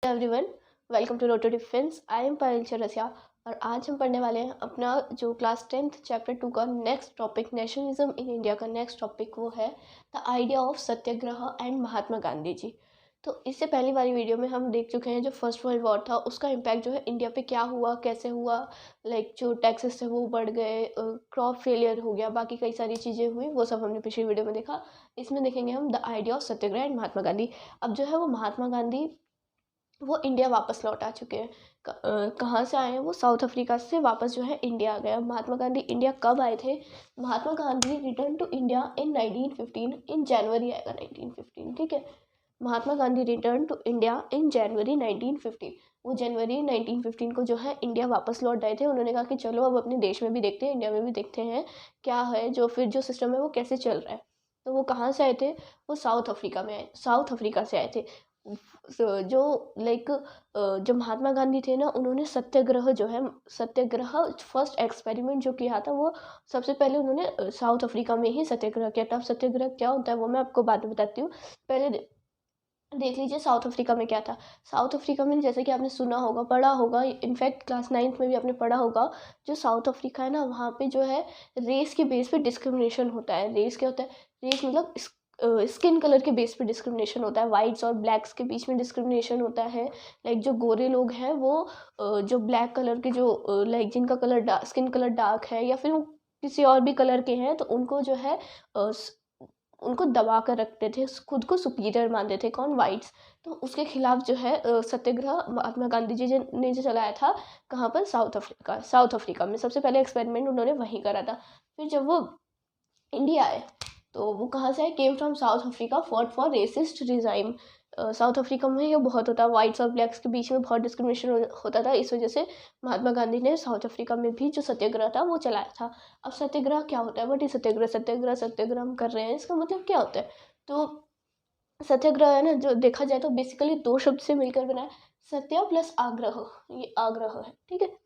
Everyone, welcome to रोटो defence. I am पायल चरसिया और आज हम पढ़ने वाले हैं अपना जो क्लास 10th चैप्टर 2 का next topic, nationalism in India का नेक्स्ट टॉपिक वो है the idea of Satyagraha and Mahatma Gandhi ji. तो इससे पहली वाली वीडियो में हम देख चुके हैं जो फर्स्ट वर्ल्ड वॉर था उसका इम्पैक्ट जो है इंडिया पे क्या हुआ, कैसे हुआ। लाइक जो टैक्सेस थे वो बढ़ गए, क्रॉप फेलियर हो गया, बाकी कई सारी चीज़ें हुई, वो सब हमने पिछली वीडियो में देखा। इसमें देखेंगे हम the idea of Satyagraha and Mahatma Gandhi. अब जो है वो महात्मा गांधी वो इंडिया वापस लौट आ चुके हैं। कहाँ से आए हैं वो? साउथ अफ्रीका से वापस जो है इंडिया आ गया। महात्मा गांधी इंडिया कब आए थे? Mahatma Gandhi return to India in 1915, in January आएगा 1915, ठीक है। Mahatma Gandhi return to India in January 1915। वो जनवरी 1915 को जो है इंडिया वापस लौट आए थे। उन्होंने कहा कि चलो अब अपने देश में भी देखते हैं, इंडिया में भी देखते हैं क्या है, जो फिर जो सिस्टम है वो कैसे चल रहा है। तो वो कहाँ से आए थे? वो साउथ अफ्रीका में आए, साउथ अफ्रीका से आए थे। जो लाइक जो महात्मा गांधी थे ना, उन्होंने सत्याग्रह जो है, सत्याग्रह फर्स्ट एक्सपेरिमेंट जो किया था वो सबसे पहले उन्होंने साउथ अफ्रीका में ही सत्याग्रह किया था। अब सत्याग्रह क्या होता है वो मैं आपको बाद में बताती हूँ। पहले देख लीजिए साउथ अफ्रीका में क्या था। साउथ अफ्रीका में जैसे कि आपने सुना होगा, पढ़ा होगा, इनफैक्ट क्लास 9th में भी आपने पढ़ा होगा, जो साउथ अफ्रीका है ना, वहाँ पे जो है रेस के बेस पे डिस्क्रिमिनेशन होता है। रेस क्या होता है? रेस मतलब स्किन कलर के बेस पे डिस्क्रिमिनेशन होता है। वाइट्स और ब्लैक्स के बीच में डिस्क्रिमिनेशन होता है। लाइक जो गोरे लोग हैं वो जो ब्लैक कलर के जो लाइक जिनका कलर स्किन कलर डार्क है या फिर वो किसी और भी कलर के हैं, तो उनको जो है उनको दबा कर रखते थे, खुद को सुपीरियर मानते थे। कौन? वाइट्स। तो उसके खिलाफ जो है सत्याग्रह महात्मा गांधी जी ने जो चलाया था। कहाँ पर? South Africa. साउथ अफ्रीका में सबसे पहले एक्सपेरिमेंट उन्होंने वहीं करा था। फिर जब वो इंडिया आए तो वो कहाँ से आए? Came from South Africa, fought for racist regime. South Africa में ये बहुत होता है, वाइट्स और ब्लैक्स के बीच में बहुत डिस्क्रिमिनेशन होता था। इस वजह से महात्मा गांधी ने साउथ अफ्रीका में भी जो सत्याग्रह था वो चलाया था। अब सत्याग्रह क्या होता है? वट इज सत्याग्रह? सत्याग्रह सत्याग्रह हम कर रहे हैं, इसका मतलब क्या होता है? तो सत्याग्रह है ना, जो देखा जाए तो बेसिकली दो शब्द से मिलकर बना है, सत्य प्लस आग्रह। ये आग्रह है, ठीक है।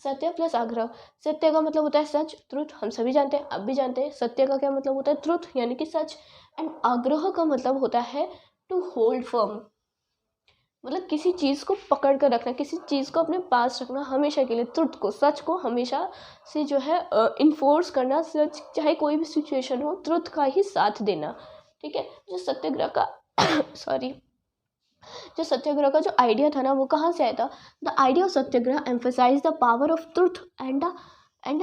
सत्य प्लस आग्रह। सत्य का मतलब होता है सच, ट्रुथ, हम सभी जानते हैं, आप भी जानते हैं। सत्य का क्या मतलब होता है? ट्रुथ, यानी कि सच। एंड आग्रह का मतलब होता है टू होल्ड फर्म, मतलब किसी चीज़ को पकड़ कर रखना, किसी चीज़ को अपने पास रखना हमेशा के लिए। ट्रुथ को, सच को हमेशा से जो है इन्फोर्स करना। सच चाहे कोई भी सिचुएशन हो, ट्रुथ का ही साथ देना, ठीक है। जो सत्याग्रह का सॉरी जो सत्याग्रह का जो आइडिया था ना, वो कहाँ से आया था? The idea of satyagraha emphasize the power of truth and the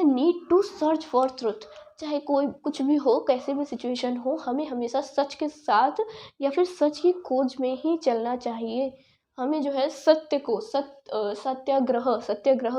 need to search for truth. चाहे कोई कुछ भी हो, कैसे भी सिचुएशन हो, हमें हमेशा सच के साथ या फिर सच की खोज में ही चलना चाहिए। हमें जो है सत्य को सत्याग्रह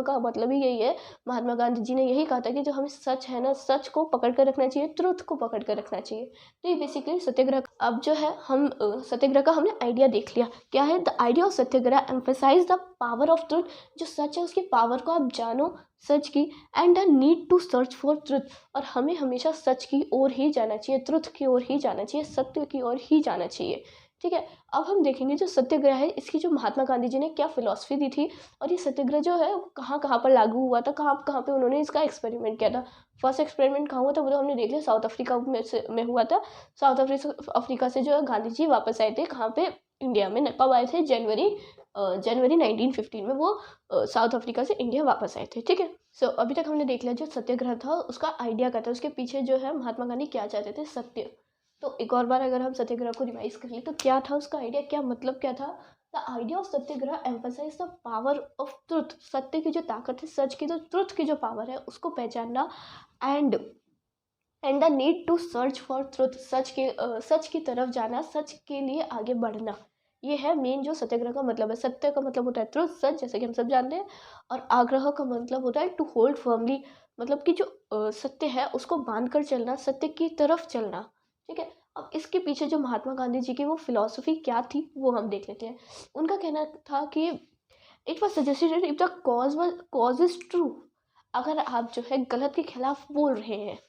का मतलब ही यही है। महात्मा गांधी जी ने यही कहा था कि जो हमें सच है ना, सच को पकड़ कर रखना चाहिए, ट्रुथ को पकड़ कर रखना चाहिए। तो ये बेसिकली सत्याग्रह। अब जो है हम सत्याग्रह का हमने आइडिया देख लिया। क्या है the idea of satyagraha? Emphasize the power of truth. जो सच है उसकी पावर को आप जानो, सच की। And the need to search for truth, और हमें हमेशा सच की ओर ही जाना चाहिए, ट्रुथ की ओर ही जाना चाहिए, सत्य की ओर ही जाना चाहिए, ठीक है। अब हम देखेंगे जो सत्याग्रह है, इसकी जो महात्मा गांधी जी ने क्या फिलॉसफी दी थी, और ये सत्याग्रह जो है कहाँ कहाँ पर लागू हुआ था, कहाँ कहाँ पे उन्होंने इसका एक्सपेरिमेंट किया था। फर्स्ट एक्सपेरिमेंट कहाँ हुआ था वो तो हमने देख लिया, साउथ अफ्रीका में हुआ था। साउथ अफ्रीका से जो है गांधी जी वापस आए थे, कहाँ पे? इंडिया में। कब आए थे? जनवरी 1915 में वो साउथ अफ्रीका से इंडिया वापस आए थे, ठीक है। सो अभी तक हमने देख लिया जो सत्याग्रह था उसका आइडिया क्या था, उसके पीछे जो है महात्मा गांधी क्या चाहते थे, सत्य। तो एक और बार अगर हम सत्याग्रह को रिवाइज कर ले तो क्या था उसका आइडिया, क्या मतलब क्या था? The idea of satyagraha emphasize the power of truth. सत्य की जो ताकत है, सच की, जो ट्रुथ की जो पावर है उसको पहचानना। And the need to search for truth, सच की तरफ जाना, सच के लिए आगे बढ़ना। ये है मेन जो सत्याग्रह का मतलब है। सत्य का मतलब होता है ट्रुथ, सच, जैसे कि हम सब जानते हैं। और आग्रह का मतलब होता है टू होल्ड फर्मली, मतलब कि जो सत्य है उसको बांध कर चलना, सत्य की तरफ चलना, ठीक है। अब इसके पीछे जो महात्मा गांधी जी की वो फिलॉसफी क्या थी वो हम देख लेते हैं। उनका कहना था कि it was suggested if the cause is true. अगर आप जो है गलत के खिलाफ बोल रहे हैं,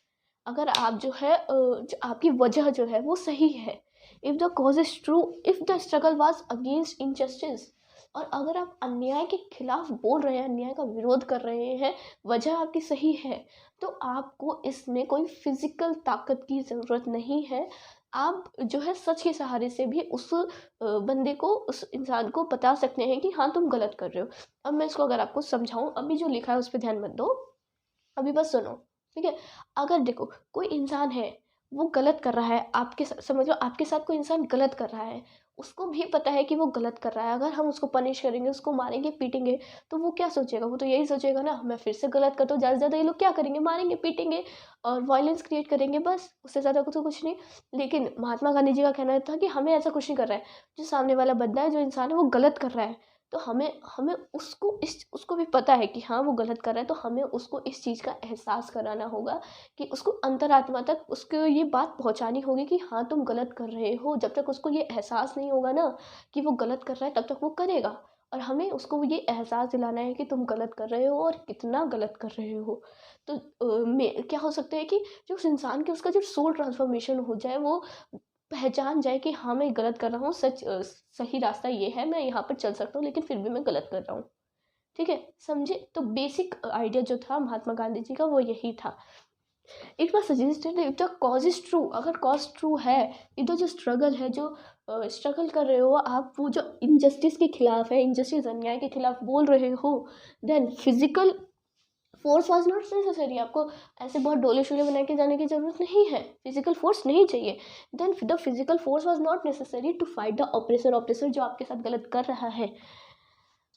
अगर आप जो है जो आपकी वजह जो है वो सही है, if the cause is true, if the struggle was against injustice, और अगर आप अन्याय के खिलाफ बोल रहे हैं, अन्याय का विरोध कर रहे हैं, वजह आपकी सही है, तो आपको इसमें कोई फिजिकल ताकत की ज़रूरत नहीं है। आप जो है सच के सहारे से भी उस बंदे को, उस इंसान को बता सकते हैं कि हाँ तुम गलत कर रहे हो। अब मैं इसको अगर आपको समझाऊँ, अभी जो लिखा है उस पर ध्यान मत दो, अभी बस सुनो, ठीक है। अगर देखो कोई इंसान है, वो गलत कर रहा है, आपके समझ लो आपके साथ कोई इंसान गलत कर रहा है, उसको भी पता है कि वो गलत कर रहा है, अगर हम उसको पनिश करेंगे, उसको मारेंगे पीटेंगे, तो वो क्या सोचेगा? वो तो यही सोचेगा ना, मैं फिर से गलत करता हूँ। ज़्यादा से ज़्यादा ये लोग क्या करेंगे? मारेंगे पीटेंगे और वायलेंस क्रिएट करेंगे, बस उससे ज़्यादा कुछ तो कुछ नहीं। लेकिन महात्मा गांधी जी का कहना था कि हमें ऐसा कुछ नहीं कर रहा है, जो सामने वाला बंदा है, जो इंसान है, वो गलत कर रहा है, तो हमें हमें उसको भी पता है कि हाँ वो गलत कर रहा है, तो हमें उसको इस चीज़ का एहसास कराना होगा कि उसको अंतरात्मा तक उसको ये बात पहुंचानी होगी कि हाँ तुम गलत कर रहे हो। जब तक उसको ये एहसास नहीं होगा ना कि वो गलत कर रहा है, तब तक वो करेगा। और हमें उसको ये एहसास दिलाना है कि तुम गलत कर रहे हो और कितना गलत कर रहे हो। तो क्या हो सकता है कि जो उस इंसान के, उसका जो सोल ट्रांसफॉर्मेशन हो जाए, वो पहचान जाए कि हाँ मैं गलत कर रहा हूँ, सही रास्ता ये है, मैं यहाँ पर चल सकता हूँ, लेकिन फिर भी मैं गलत कर रहा हूँ। ठीक है, समझे? तो बेसिक आइडिया जो था महात्मा गांधी जी का, वो यही था। It was suggested if the cause is true, अगर कॉज ट्रू है, इधर जो स्ट्रगल है, जो स्ट्रगल कर रहे हो आप, वो जो इनजस्टिस के खिलाफ है, इनजस्टिस अन्याय के खिलाफ बोल रहे हो, then physical force was not necessary. आपको ऐसे बहुत डोले शोले बना के जाने की जरूरत नहीं है, फिजिकल फोर्स नहीं चाहिए। Then the physical force was not necessary to fight the oppressor, oppressor जो आपके साथ गलत कर रहा है।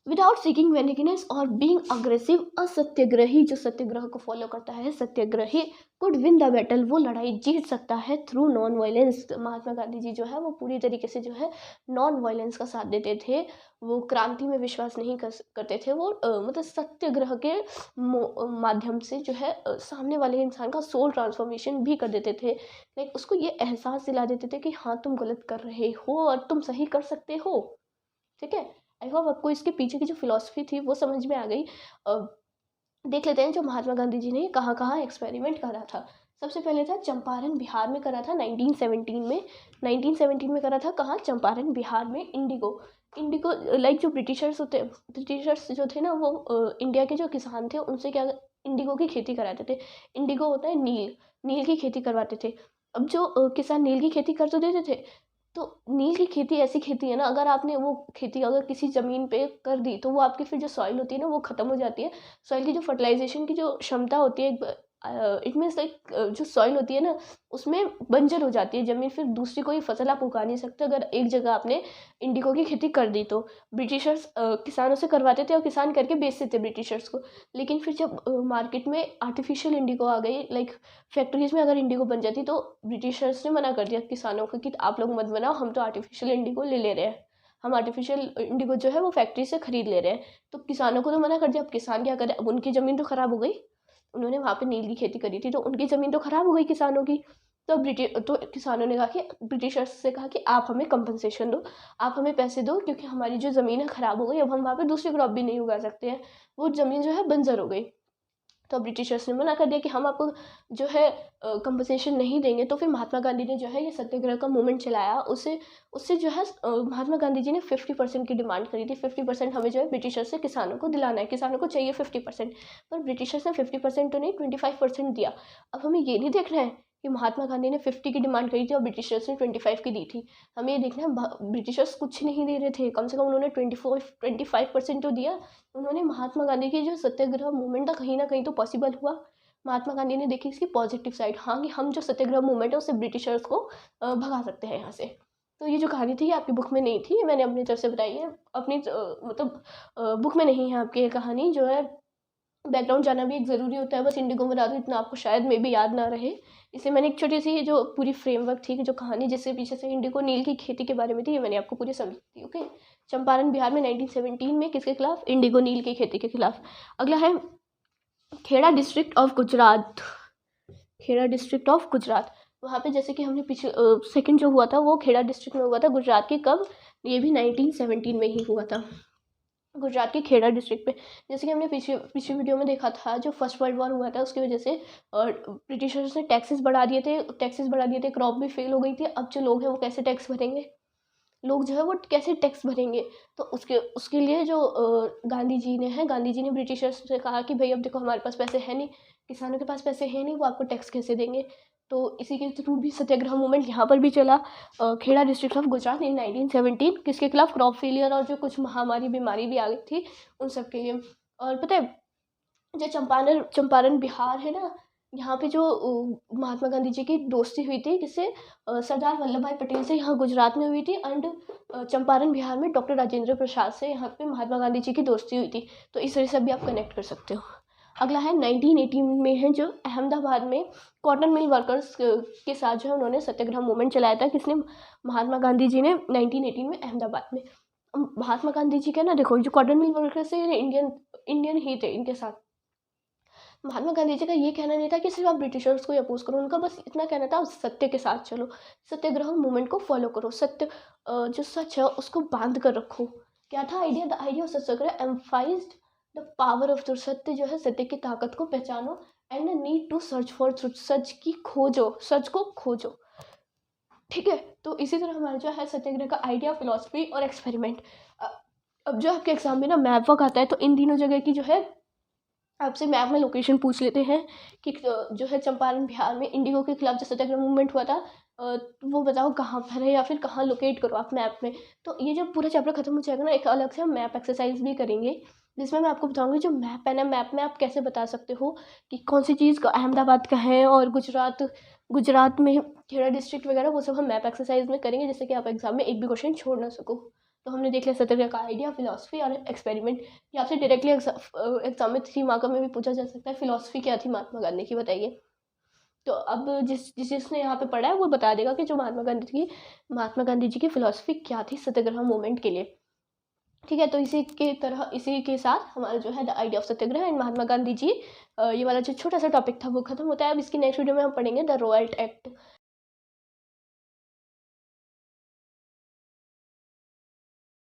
विदाउट सीकिंग वेनिगनेस और बीइंग अग्रेसिव, असत्याग्रही जो सत्याग्रह को फॉलो करता है, सत्याग्रही कुड विन द बैटल, वो लड़ाई जीत सकता है थ्रू नॉन वायलेंस। महात्मा गांधी जी जो है वो पूरी तरीके से जो है नॉन वायलेंस का साथ देते थे, वो क्रांति में विश्वास नहीं करते थे, वो मतलब सत्याग्रह के माध्यम से जो है सामने वाले इंसान का सोल ट्रांसफॉर्मेशन भी कर देते थे। लाइक उसको ये एहसास दिला देते थे कि हाँ तुम गलत कर रहे हो और तुम सही कर सकते हो। ठीक है, आई होप आपको इसके पीछे की जो फिलॉसफी थी वो समझ में आ गई। देख लेते हैं जो महात्मा गांधी जी ने कहाँ कहाँ एक्सपेरिमेंट करा था। सबसे पहले था चंपारण बिहार में करा था 1917 में। 1917 में करा था कहाँ? चंपारण बिहार में। इंडिगो, इंडिगो लाइक जो ब्रिटिशर्स जो थे ना, वो इंडिया के जो किसान थे उनसे क्या, इंडिगो की खेती कराते थे। इंडिगो होता है नील, नील की खेती करवाते थे। अब जो किसान नील की खेती कर तो देते थे, तो नील की खेती ऐसी खेती है ना, अगर आपने वो खेती अगर किसी ज़मीन पे कर दी, तो वो आपकी फिर जो सॉइल होती है ना, वो ख़त्म हो जाती है। सॉइल की जो फर्टिलाइजेशन की जो क्षमता होती है, इट मीन्स लाइक जो सॉइल होती है ना, उसमें बंजर हो जाती है ज़मीन, फिर दूसरी कोई फसल आप उगा नहीं सकते अगर एक जगह आपने इंडिगो की खेती कर दी तो। ब्रिटिशर्स किसानों से करवाते थे और किसान करके बेचते थे ब्रिटिशर्स को। लेकिन फिर जब मार्केट में आर्टिफिशियल इंडिगो आ गई, लाइक फैक्ट्रीज में अगर इंडिगो बन जाती, तो ब्रिटिशर्स ने मना कर दिया किसानों को कि आप लोग मत बनाओ, हम तो आर्टिफिशियल इंडिगो ले रहे हैं, हम आर्टिफिशियल इंडिगो जो है वो फैक्ट्री से खरीद ले रहे हैं। तो किसानों को तो मना कर दिया, अब किसान क्या करें? अब उनकी ज़मीन तो ख़राब हो गई, उन्होंने वहाँ पे नील की खेती करी थी, तो उनकी ज़मीन तो ख़राब हो गई किसानों की। तो किसानों ने कहा कि ब्रिटिशर्स से कहा कि आप हमें कंपनसेशन दो, आप हमें पैसे दो, क्योंकि हमारी जो ज़मीन है ख़राब हो गई, अब हम वहाँ पे दूसरी क्रॉप भी नहीं उगा सकते हैं, वो ज़मीन जो है बंजर हो गई। तो ब्रिटिशर्स ने मना कर दिया कि हम आपको जो है कंपनसेशन नहीं देंगे। तो फिर महात्मा गांधी ने जो है ये सत्याग्रह का मूवमेंट चलाया। उससे उससे जो है महात्मा गांधी जी ने 50% की डिमांड करी थी। 50% हमें जो है ब्रिटिशर्स से किसानों को दिलाना है, किसानों को चाहिए 50%। पर ब्रिटिशर्स ने 50% तो नहीं, 25% दिया। अब हमें ये नहीं देखना है कि महात्मा गांधी ने 50 की डिमांड करी थी और ब्रिटिशर्स ने 25 की दी थी। हमें ये देखना है ब्रिटिशर्स कुछ नहीं दे रहे थे, कम से कम उन्होंने 25% तो दिया। उन्होंने महात्मा गांधी की जो सत्याग्रह मूवमेंट था, कहीं ना कहीं तो पॉसिबल हुआ। महात्मा गांधी ने देखी इसकी पॉजिटिव साइड, हाँ कि हम जो सत्याग्रह मूवमेंट है उससे ब्रिटिशर्स को भगा सकते हैं यहाँ से। तो ये जो कहानी थी ये आपकी बुक में नहीं थी, मैंने अपनी तरफ से बताई है, अपनी मतलब बुक में नहीं है आपकी ये कहानी। जो है बैकग्राउंड जाना भी एक ज़रूरी होता है, बस इंडिगो में बता दूँ इतना आपको शायद में भी याद ना रहे, इसलिए मैंने एक छोटी सी जो पूरी फ्रेमवर्क थी, जो कहानी जिससे पीछे से इंडिगो नील की खेती के बारे में थी, ये मैंने आपको पूरी समझी थी। ओके, चंपारण बिहार में 1917 में किसके खिलाफ? इंडिगो नील की खेती के खिलाफ। अगला है Kheda district of Gujarat. Kheda district of Gujarat, वहाँ पे जैसे कि हमने पीछे सेकंड जो हुआ था वो खेड़ा डिस्ट्रिक्ट में हुआ था गुजरात के। कब? ये भी 1917 में ही हुआ था, गुजरात के खेड़ा डिस्ट्रिक्ट पे। जैसे कि हमने पिछली वीडियो में देखा था, जो फर्स्ट वर्ल्ड वॉर हुआ था उसकी वजह से और ब्रिटिशर्स ने टैक्सेस बढ़ा दिए थे, क्रॉप भी फेल हो गई थी। अब जो लोग हैं वो कैसे टैक्स भरेंगे? लोग जो है वो कैसे टैक्स भरेंगे? तो उसके उसके लिए जो गांधी जी ने ब्रिटिशर्स से कहा कि भाई अब देखो हमारे पास पैसे हैं नहीं, किसानों के पास पैसे हैं नहीं, वो आपको टैक्स कैसे देंगे? तो इसी के थ्रू भी सत्याग्रह मूवमेंट यहाँ पर भी चला। खेड़ा डिस्ट्रिक्ट ऑफ गुजरात इन 1917 किसके खिलाफ? क्रॉप फेलियर और जो कुछ महामारी बीमारी भी आ गई थी उन सब के लिए। और पता है जो चंपारण बिहार है ना, यहाँ पे जो महात्मा गांधी जी की दोस्ती हुई थी किससे? सरदार वल्लभ भाई पटेल से, यहाँ गुजरात में हुई थी। एंड चंपारण बिहार में डॉक्टर राजेंद्र प्रसाद से यहाँ पे महात्मा गांधी जी की दोस्ती हुई थी। तो इस तरह से भी आप कनेक्ट कर सकते हो। अगला है 1918 में है जो अहमदाबाद में कॉटन मिल वर्कर्स के साथ जो है उन्होंने सत्याग्रह मूवमेंट चलाया था। किसने? महात्मा गांधी जी ने 1918 में अहमदाबाद में। महात्मा गांधी जी का ना देखो, जो कॉटन मिल वर्कर्स थे इंडियन ही थे इनके साथ। महात्मा गांधी जी का ये कहना नहीं था कि सिर्फ आप ब्रिटिशर्स को अपोज करो, उनका बस इतना कहना था सत्य के साथ चलो, सत्याग्रह मूवमेंट को फॉलो करो, सत्य जो सच है उसको बांध कर रखो। क्या था idea? The idea of Satyagraha emphasised the power of truth, सत्य जो है, सत्य की ताकत को पहचानो। And the need to search for truth, सच की खोजो, सच को खोजो। ठीक है, तो इसी तरह हमारा जो है सत्याग्रह का आइडिया, फिलॉसफी और एक्सपेरिमेंट। अब जो आपके एग्जाम में ना मैप वर्क आता है, तो इन तीनों जगह की जो है आपसे मैप में लोकेशन पूछ लेते हैं कि जो है चंपारण बिहार में इंडिगो के खिलाफ जो सत्याग्रह मूवमेंट हुआ था वो बताओ कहाँ पर है, या फिर कहाँ लोकेट करो आप मैप में। तो ये जब पूरा चैप्टर खत्म हो जाएगा ना, एक अलग से हम मैप एक्सरसाइज भी करेंगे जिसमें मैं आपको बताऊंगी जो मैप है ना, मैप में आप कैसे बता सकते हो कि कौन सी चीज़ अहमदाबाद का है और गुजरात में खेड़ा डिस्ट्रिक्ट वगैरह, वो सब हम मैप एक्सरसाइज में करेंगे जिससे कि आप एग्जाम में एक भी क्वेश्चन छोड़ ना सको। तो हमने देख लिया सत्याग्रह का आइडिया, फिलॉसफी और एक्सपेरिमेंट। या फिर डायरेक्टली एग्जाम में 3 मार्क में भी पूछा जा सकता है फिलॉसफी क्या थी महात्मा गांधी की, बताइए। तो अब जिसने यहाँ पे पढ़ा है वो बता देगा कि जो महात्मा गांधी जी की फिलॉसफी क्या थी सत्याग्रह मूवमेंट के लिए। ठीक है, तो इसी के साथ हमारा जो है the idea of Satyagraha and Mahatma Gandhi ji, ये वाला जो छोटा सा टॉपिक था वो खत्म होता है। अब इसकी नेक्स्ट वीडियो में हम पढ़ेंगे द रोअल्ट एक्ट।